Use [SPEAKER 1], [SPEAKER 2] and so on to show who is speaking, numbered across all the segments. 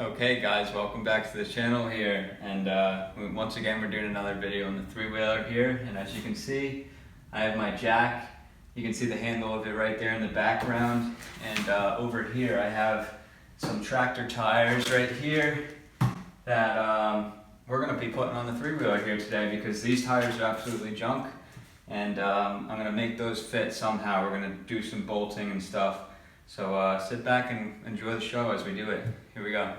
[SPEAKER 1] Okay guys, welcome back to the channel here, and once again we're doing another video on the three-wheeler here. And as you can see, I have my jack. You can see the handle of it right there in the background, and over here I have some tractor tires right here that we're going to be putting on the three-wheeler here today, because these tires are absolutely junk, and I'm going to make those fit somehow. We're going to do some bolting and stuff. So sit back and enjoy the show as we do it. Here we go.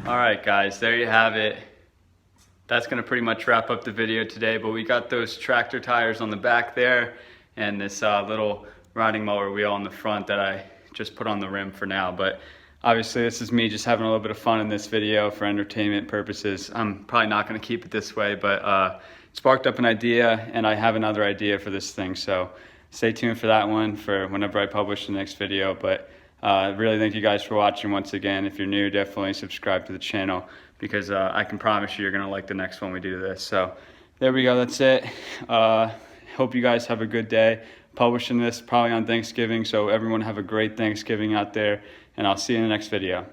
[SPEAKER 1] Alright guys, there you have it. That's going to pretty much wrap up the video today, but we got those tractor tires on the back there and this little riding mower wheel on the front that I just put on the rim for now. But obviously this is me just having a little bit of fun in this video for entertainment purposes. I'm probably not going to keep it this way, but sparked up an idea, and I have another idea for this thing, so stay tuned for that one for whenever I publish the next video. But really thank you guys for watching once again. If you're new, definitely subscribe to the channel, because I can promise you're gonna like the next one we do this. So there we go, that's it. Hope you guys have a good day. Publishing this probably on Thanksgiving, so everyone have a great Thanksgiving out there, and I'll see you in the next video.